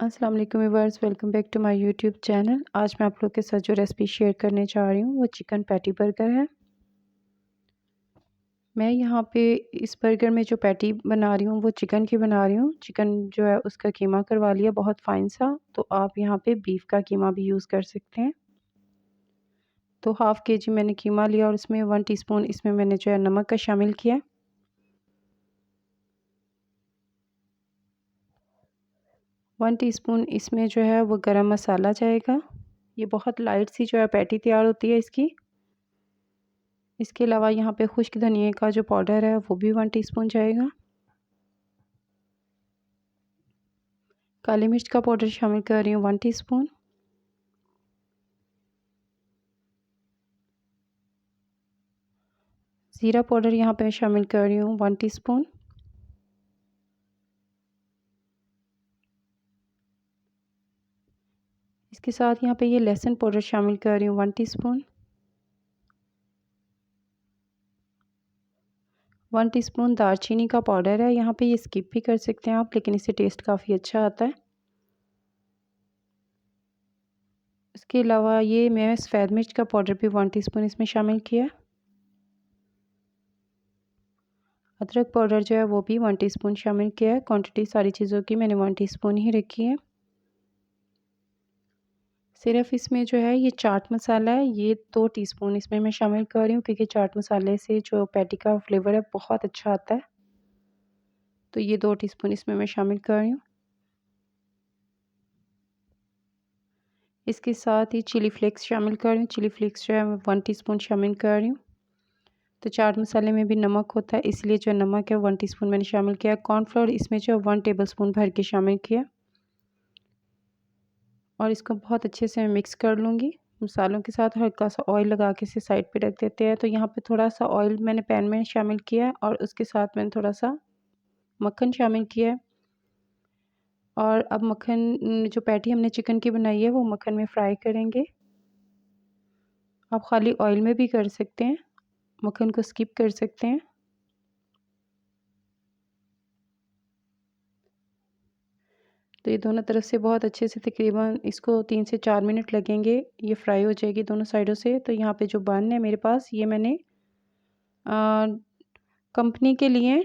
अस्सलाम वालेकुम viewers, welcome back to my YouTube channel. आज मैं आप लोग के साथ जो रेसिपी शेयर करने जा रही हूँ वो चिकन पैटी बर्गर है। मैं यहाँ पे इस बर्गर में जो पैटी बना रही हूँ वो चिकन की बना रही हूँ। चिकन जो है उसका कीमा करवा लिया बहुत फ़ाइन सा, तो आप यहाँ पे बीफ का कीमा भी यूज़ कर सकते हैं। तो हाफ़ केजी मैंने कीमा लिया और उसमें 1 टीस्पून इसमें मैंने जो है नमक का शामिल किया। 1 टीस्पून इसमें जो है वो गरम मसाला जाएगा। ये बहुत लाइट सी जो है पैटी तैयार होती है इसकी। इसके अलावा यहाँ पे खुश्क धनिए का जो पाउडर है वो भी 1 टीस्पून जाएगा। काली मिर्च का पाउडर शामिल कर रही हूँ 1 टीस्पून। ज़ीरा पाउडर यहाँ पे शामिल कर रही हूँ 1 टीस्पून। इसके साथ यहाँ पे ये लहसुन पाउडर शामिल कर रही हूँ 1 टीस्पून। 1 टीस्पून दालचीनी का पाउडर है, यहाँ पे ये स्किप भी कर सकते हैं आप, लेकिन इससे टेस्ट काफ़ी अच्छा आता है। इसके अलावा ये मैं सफ़ेद मिर्च का पाउडर भी 1 टीस्पून इसमें शामिल किया। अदरक पाउडर जो है वो भी 1 टीस्पून शामिल किया है। क्वांटिटी सारी चीज़ों की मैंने 1 टीस्पून ही रखी है। सिर्फ इसमें जो है ये चाट मसाला है, ये 2 टीस्पून इसमें मैं शामिल कर रही हूँ, क्योंकि चाट मसाले से जो पैटी का फ्लेवर है बहुत अच्छा आता है। तो ये 2 टीस्पून इसमें मैं शामिल कर रही हूँ। इसके साथ ही चिली फ्लेक्स शामिल कर रही हूँ। चिली फ्लेक्स जो है मैं 1 टीस्पून शामिल कर रही हूँ। तो चाट मसाले में भी नमक होता है, इसलिए जो नमक है 1 टीस्पून मैंने शामिल किया। कॉर्नफ्लोर इसमें जो 1 टेबलस्पून भर के शामिल किया और इसको बहुत अच्छे से मिक्स कर लूँगी। मसालों के साथ हल्का सा ऑयल लगा के इसे साइड पे रख देते हैं। तो यहाँ पे थोड़ा सा ऑयल मैंने पैन में शामिल किया है और उसके साथ मैंने थोड़ा सा मक्खन शामिल किया है। और अब मक्खन जो पैटी हमने चिकन की बनाई है वो मक्खन में फ्राई करेंगे। आप खाली ऑयल में भी कर सकते हैं, मक्खन को स्किप कर सकते हैं। तो ये दोनों तरफ से बहुत अच्छे से तकरीबन इसको 3 से 4 मिनट लगेंगे, ये फ्राई हो जाएगी दोनों साइडों से। तो यहाँ पे जो बन है मेरे पास, ये मैंने कंपनी के लिए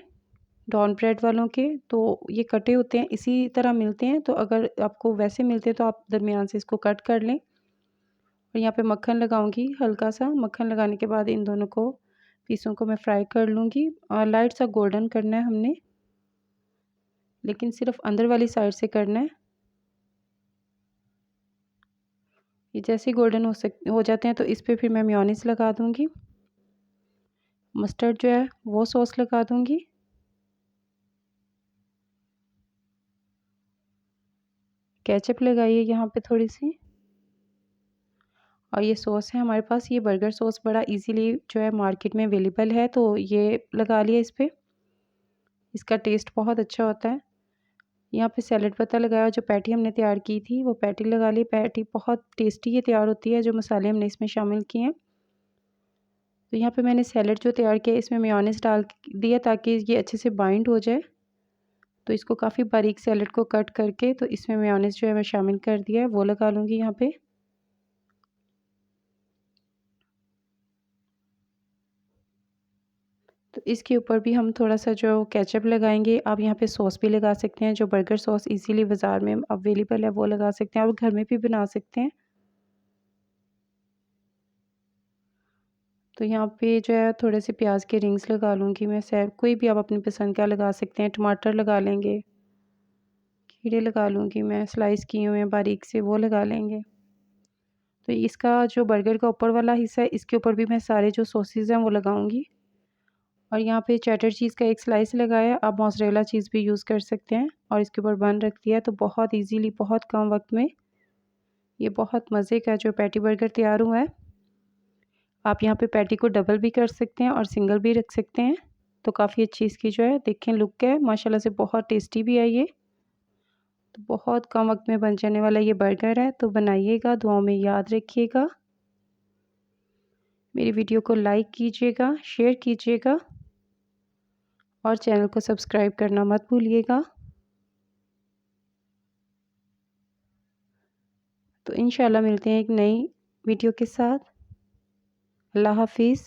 डॉन ब्रेड वालों के, तो ये कटे होते हैं, इसी तरह मिलते हैं। तो अगर आपको वैसे मिलते हैं तो आप दरमियान से इसको कट कर लें। और यहाँ पे मक्खन लगाऊंगी, हल्का सा मक्खन लगाने के बाद इन दोनों को पीसों को मैं फ्राई कर लूँगी। और लाइट सा गोल्डन करना है हमने, लेकिन सिर्फ अंदर वाली साइड से करना है। ये जैसे गोल्डन हो जाते हैं तो इस पे फिर मैं मेयोनीज़ लगा दूँगी। मस्टर्ड जो है वो सॉस लगा दूँगी। केचप लगाइए यहाँ पे थोड़ी सी। और ये सॉस है हमारे पास, ये बर्गर सॉस बड़ा इजीली जो है मार्केट में अवेलेबल है, तो ये लगा लिया इस पे। इसका टेस्ट बहुत अच्छा होता है। यहाँ पे सैलेड पत्ता लगाया, जो पैटी हमने तैयार की थी वो पैटी लगा ली। पैटी बहुत टेस्टी ये तैयार होती है, जो मसाले हमने इसमें शामिल किए हैं। तो यहाँ पे मैंने सैलेड जो तैयार किया इसमें मेयोनीज़ डाल दिया ताकि ये अच्छे से बाइंड हो जाए। तो इसको काफ़ी बारीक सैलेड को कट करके तो इसमें मेयोनीज़ जो है मैं शामिल कर दिया है, वो लगा लूँगी यहाँ पे। तो इसके ऊपर भी हम थोड़ा-सा जो केचप लगाएँगे, आप यहाँ पे सॉस भी लगा सकते हैं, जो बर्गर सॉस इज़ीली बाज़ार में अवेलेबल है वो लगा सकते हैं और घर में भी बना सकते हैं। तो यहाँ पे जो है थोड़े से प्याज के रिंग्स लगा लूँगी मैं, सैड कोई भी आप अपनी पसंद का लगा सकते हैं। टमाटर लगा लेंगे, खीरे लगा लूँगी मैं, स्लाइस किए हुए हैं बारीक से, वो लगा लेंगे। तो इसका जो बर्गर का ऊपर वाला हिस्सा है, इसके ऊपर भी मैं सारे जो सॉसेज़ हैं वो लगाऊँगी। और यहाँ पे चेडर चीज़ का एक स्लाइस लगाया, आप मोज़रेला चीज़ भी यूज़ कर सकते हैं और इसके ऊपर बन रख दिया। तो बहुत ईज़िली बहुत कम वक्त में ये बहुत मज़े का जो पैटी बर्गर तैयार हुआ है। आप यहाँ पे पैटी को डबल भी कर सकते हैं और सिंगल भी रख सकते हैं। तो काफ़ी अच्छी इसकी जो है देखें लुक है, माशाल्लाह से बहुत टेस्टी भी है ये। तो बहुत कम वक्त में बन जाने वाला ये बर्गर है, तो बनाइएगा, दुआओं में याद रखिएगा। मेरी वीडियो को लाइक कीजिएगा, शेयर कीजिएगा और चैनल को सब्सक्राइब करना मत भूलिएगा। तो इंशाल्लाह मिलते हैं एक नई वीडियो के साथ। अल्लाह हाफ़िज़।